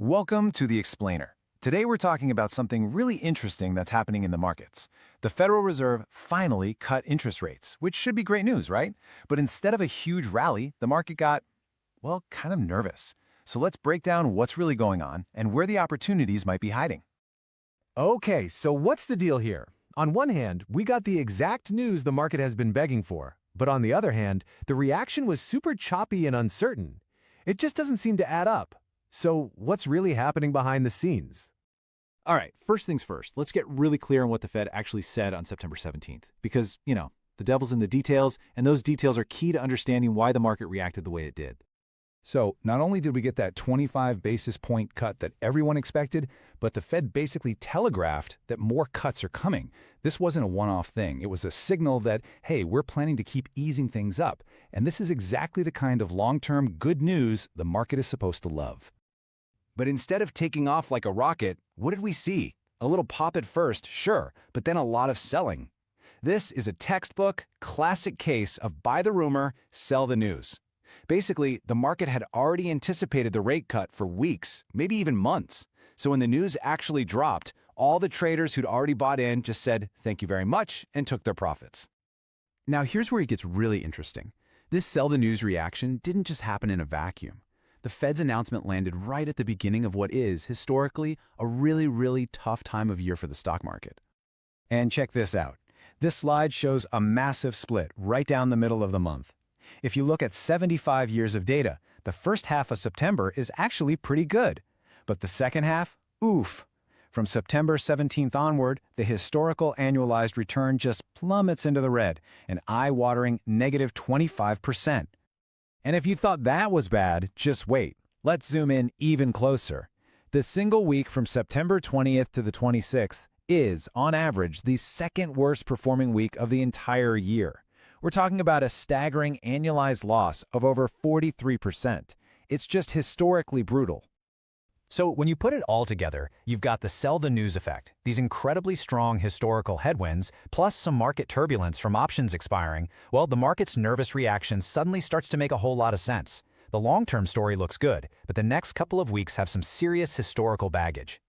Welcome to The Explainer. Today we're talking about something really interesting that's happening in the markets. The Federal Reserve finally cut interest rates, which should be great news, right? But instead of a huge rally, the market got, well, kind of nervous. So let's break down what's really going on and where the opportunities might be hiding. Okay, so what's the deal here? On one hand, we got the exact news the market has been begging for. But on the other hand, the reaction was super choppy and uncertain. It just doesn't seem to add up. So what's really happening behind the scenes? All right, first things first, let's get really clear on what the Fed actually said on September 17th. Because, the devil's in the details, and those details are key to understanding why the market reacted the way it did. So not only did we get that 25 basis point cut that everyone expected, but the Fed basically telegraphed that more cuts are coming. This wasn't a one-off thing. It was a signal that, hey, we're planning to keep easing things up. And this is exactly the kind of long-term good news the market is supposed to love. But instead of taking off like a rocket, what did we see? A little pop at first, sure, but then a lot of selling. This is a textbook, classic case of buy the rumor, sell the news. Basically, the market had already anticipated the rate cut for weeks, maybe even months. So when the news actually dropped, all the traders who'd already bought in just said, "Thank you very much," and took their profits. Now here's where it gets really interesting. This sell the news reaction didn't just happen in a vacuum. The Fed's announcement landed right at the beginning of what is, historically, a really tough time of year for the stock market. And check this out. This slide shows a massive split right down the middle of the month. If you look at 75 years of data, the first half of September is actually pretty good. But the second half, oof. From September 17th onward, the historical annualized return just plummets into the red, an eye-watering negative 25%. And if you thought that was bad, just wait. Let's zoom in even closer. The single week from September 20th to the 26th is, on average, the second worst performing week of the entire year. We're talking about a staggering annualized loss of over 43%. It's just historically brutal. So when you put it all together, you've got the sell the news effect, these incredibly strong historical headwinds, plus some market turbulence from options expiring. Well, the market's nervous reaction suddenly starts to make a whole lot of sense. The long-term story looks good, but the next couple of weeks have some serious historical baggage.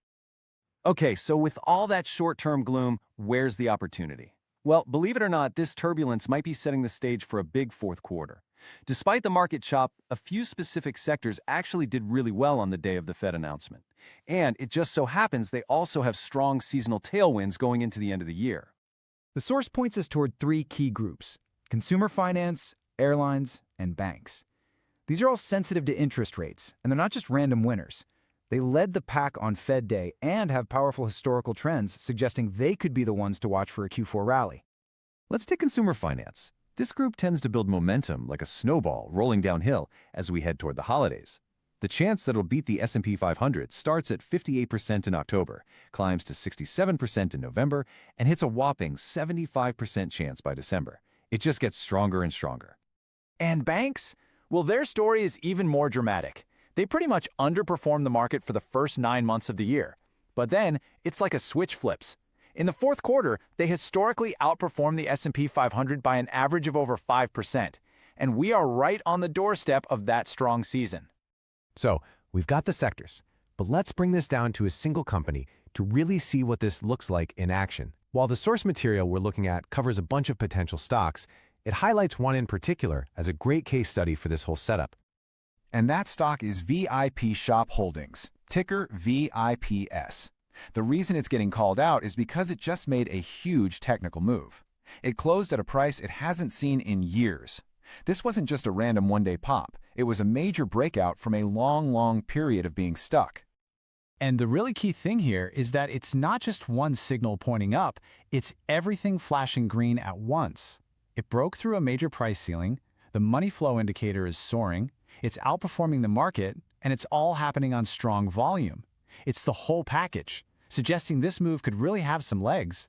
Okay, so with all that short-term gloom, where's the opportunity? Well, believe it or not, this turbulence might be setting the stage for a big fourth quarter. Despite the market chop, a few specific sectors actually did really well on the day of the Fed announcement. And it just so happens they also have strong seasonal tailwinds going into the end of the year. The source points us toward three key groups: consumer finance, airlines, and banks. These are all sensitive to interest rates, and they're not just random winners. They led the pack on Fed Day and have powerful historical trends suggesting they could be the ones to watch for a Q4 rally. Let's take consumer finance. This group tends to build momentum like a snowball rolling downhill as we head toward the holidays. The chance that it'll beat the S&P 500 starts at 58% in October, climbs to 67% in November, and hits a whopping 75% chance by December. It just gets stronger and stronger. And banks? Well, their story is even more dramatic. They pretty much underperformed the market for the first 9 months of the year. But then, it's like a switch flips. In the fourth quarter, they historically outperformed the S&P 500 by an average of over 5%. And we are right on the doorstep of that strong season. So, we've got the sectors, but let's bring this down to a single company to really see what this looks like in action. While the source material we're looking at covers a bunch of potential stocks, it highlights one in particular as a great case study for this whole setup. And that stock is VIP Shop Holdings, ticker VIPS. The reason it's getting called out is because it just made a huge technical move. It closed at a price it hasn't seen in years. This wasn't just a random one-day pop. It was a major breakout from a long period of being stuck. And the really key thing here is that it's not just one signal pointing up, it's everything flashing green at once. It broke through a major price ceiling, the money flow indicator is soaring, it's outperforming the market, and it's all happening on strong volume. It's the whole package, suggesting this move could really have some legs.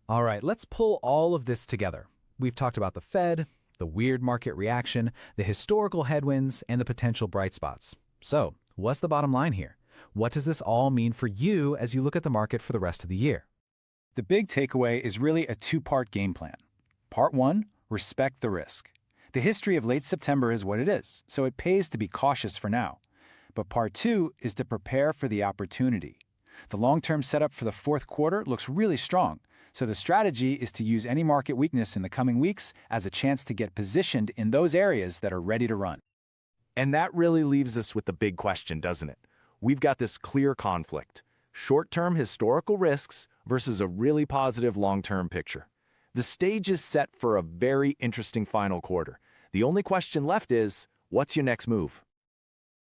All right, let's pull all of this together. We've talked about the Fed, the weird market reaction, the historical headwinds, and the potential bright spots. So, what's the bottom line here? What does this all mean for you as you look at the market for the rest of the year? The big takeaway is really a two-part game plan. Part 1, respect the risk. The history of late September is what it is, so it pays to be cautious for now. But part 2 is to prepare for the opportunity. The long-term setup for the fourth quarter looks really strong, so the strategy is to use any market weakness in the coming weeks as a chance to get positioned in those areas that are ready to run. And that really leaves us with the big question, doesn't it? We've got this clear conflict: short-term historical risks versus a really positive long-term picture. The stage is set for a very interesting final quarter. The only question left is, what's your next move?